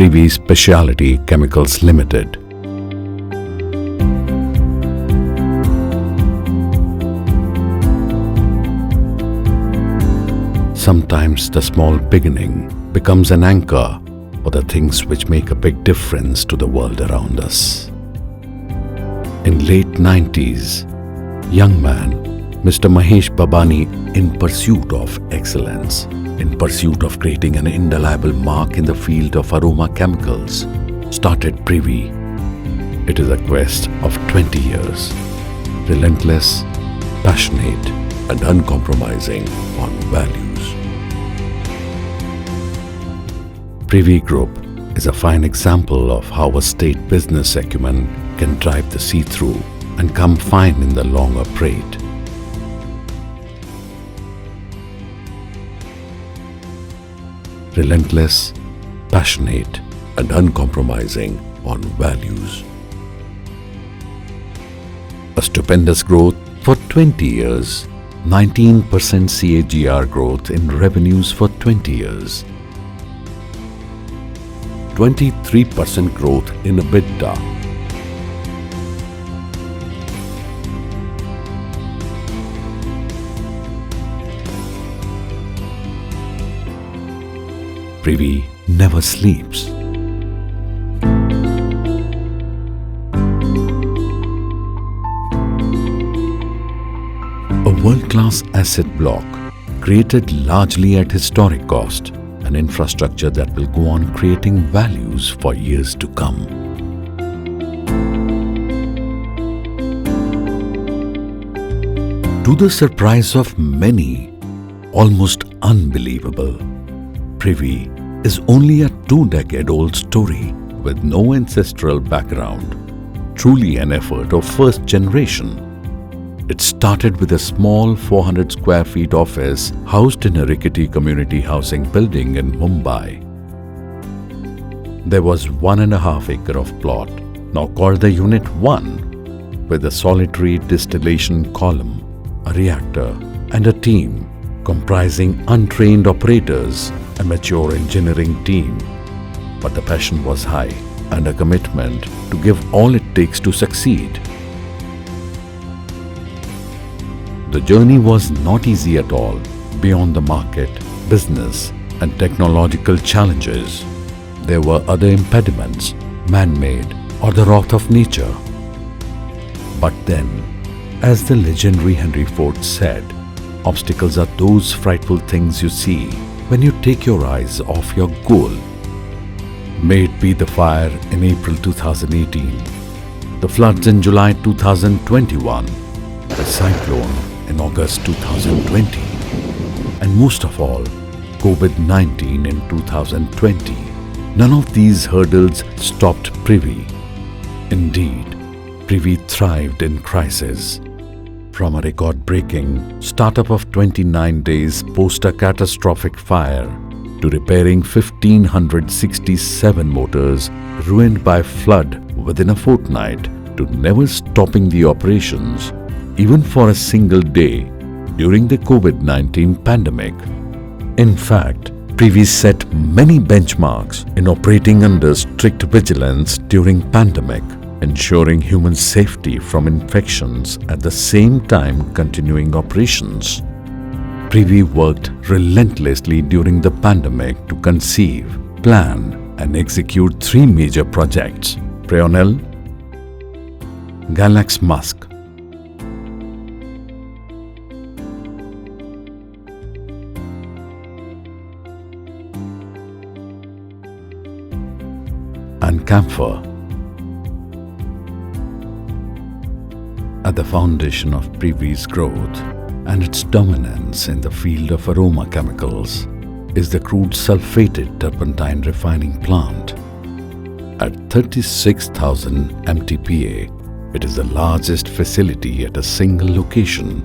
Privi Specialty Chemicals Limited. Sometimes the small beginning becomes an anchor for the things which make a big difference to the world around us. In late 90s, young man Mr. Mahesh Babani, in pursuit of excellence, in pursuit of creating an indelible mark in the field of aroma chemicals, started Privi. It is a quest of 20 years, relentless, passionate and uncompromising on values. Privi Group is a fine example of how a state business acumen can drive the see-through and come fine in the longer parade. Relentless, passionate and uncompromising on values. A stupendous growth for 20 years, 19% CAGR growth in revenues for 20 years, 23% growth in EBITDA, Privi never sleeps. A world-class asset block created largely at historic cost, an infrastructure that will go on creating values for years to come. To the surprise of many, almost unbelievable, Privi is only a 2-decade-old story with no ancestral background, truly an effort of first generation. It started with a small 400 square feet office housed in a rickety community housing building in Mumbai. There was 1.5 acre of plot, now called the Unit 1, with a solitary distillation column, a reactor and a team comprising untrained operators, a mature engineering team. But the passion was high and a commitment to give all it takes to succeed. The journey was not easy at all, beyond the market, business and technological challenges. There were other impediments, man-made or the wrath of nature. But then, as the legendary Henry Ford said, obstacles are those frightful things you see when you take your eyes off your goal. May it be the fire in April 2018, the floods in July 2021, the cyclone in August 2020, and most of all, COVID-19 in 2020. None of these hurdles stopped Privi. Indeed, Privi thrived in crisis. From a record-breaking startup of 29 days post a catastrophic fire to repairing 1,567 motors ruined by flood within a fortnight to never stopping the operations even for a single day during the COVID-19 pandemic. In fact, Privi set many benchmarks in operating under strict vigilance during pandemic, ensuring human safety from infections at the same time continuing operations. Privi worked relentlessly during the pandemic to conceive, plan and execute 3 major projects: Prionel, Galax Musk, and Camphor. At the foundation of Privi's growth and its dominance in the field of aroma chemicals is the crude sulfated turpentine refining plant. At 36,000 MTPA, it is the largest facility at a single location.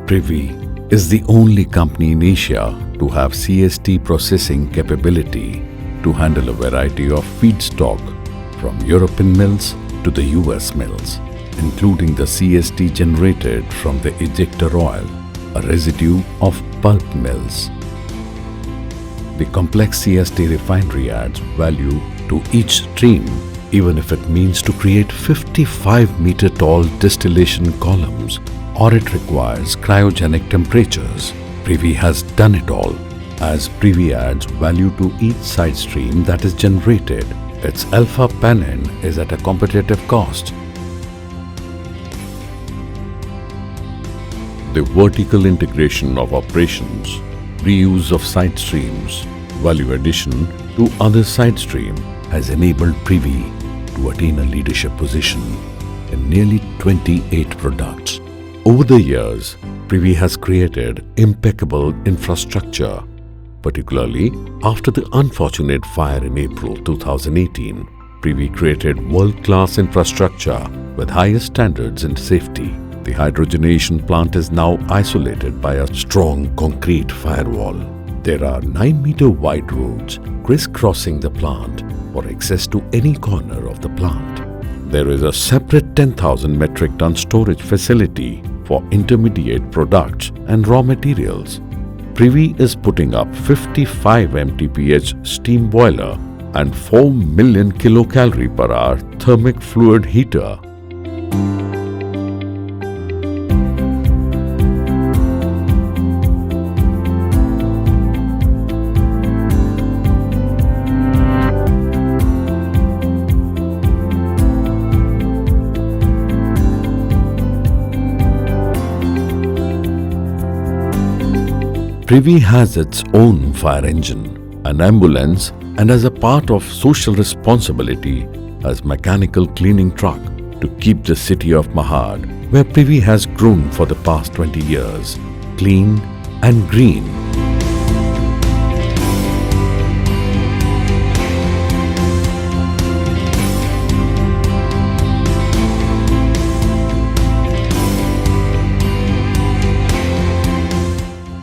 Privi is the only company in Asia to have CST processing capability to handle a variety of feedstock from European mills to the US mills, including the CST generated from the ejector oil, a residue of pulp mills. The complex CST refinery adds value to each stream, even if it means to create 55-meter tall distillation columns or it requires cryogenic temperatures. Privi has done it all, as Privi adds value to each side stream that is generated. Its alpha penin is at a competitive cost. The vertical integration of operations, reuse of side streams, value addition to other side stream has enabled Privi to attain a leadership position in nearly 28 products. Over the years, Privi has created impeccable infrastructure, particularly after the unfortunate fire in April 2018. Privi created world-class infrastructure with highest standards in safety. The hydrogenation plant is now isolated by a strong concrete firewall. There are 9-meter wide roads crisscrossing the plant for access to any corner of the plant. There is a separate 10,000 metric ton storage facility for intermediate products and raw materials. Privi is putting up 55 mtph steam boiler and 4 million kilocalorie per hour thermic fluid heater. Privi has its own fire engine, an ambulance, and as a part of social responsibility, has mechanical cleaning truck to keep the city of Mahad, where Privi has grown for the past 20 years, clean and green.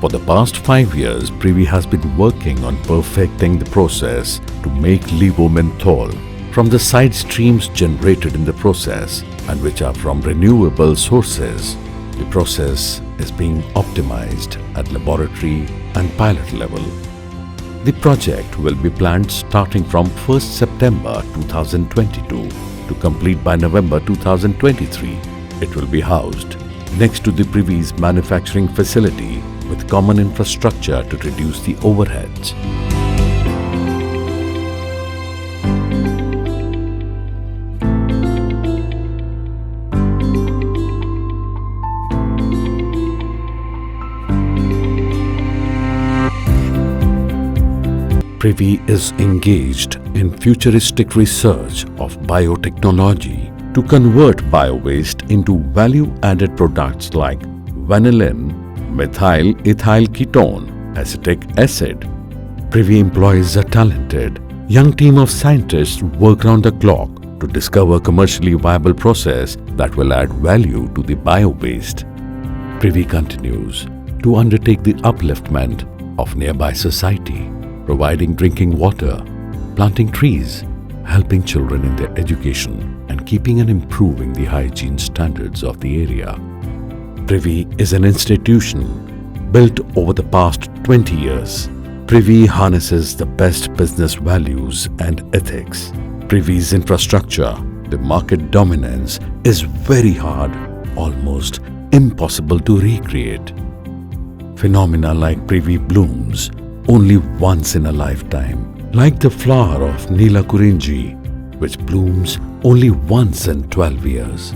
For the past 5 years, Privi has been working on perfecting the process to make levomenthol from the side streams generated in the process and which are from renewable sources. The process is being optimized at laboratory and pilot level. The project will be planned starting from 1st September 2022 to complete by November 2023. It will be housed next to the Privi's manufacturing facility with common infrastructure to reduce the overheads. Privi is engaged in futuristic research of biotechnology to convert bio-waste into value-added products like vanillin, methyl ethyl ketone, acetic acid. Privi employs a talented young team of scientists who work round the clock to discover commercially viable process that will add value to the bio-waste. Privi continues to undertake the upliftment of nearby society, providing drinking water, planting trees, helping children in their education, and keeping and improving the hygiene standards of the area. Privi is an institution built over the past 20 years. Privi harnesses the best business values and ethics. Privi's infrastructure, the market dominance, is very hard, almost impossible to recreate. Phenomena like Privi blooms only once in a lifetime, like the flower of Neela Kurinji, which blooms only once in 12 years.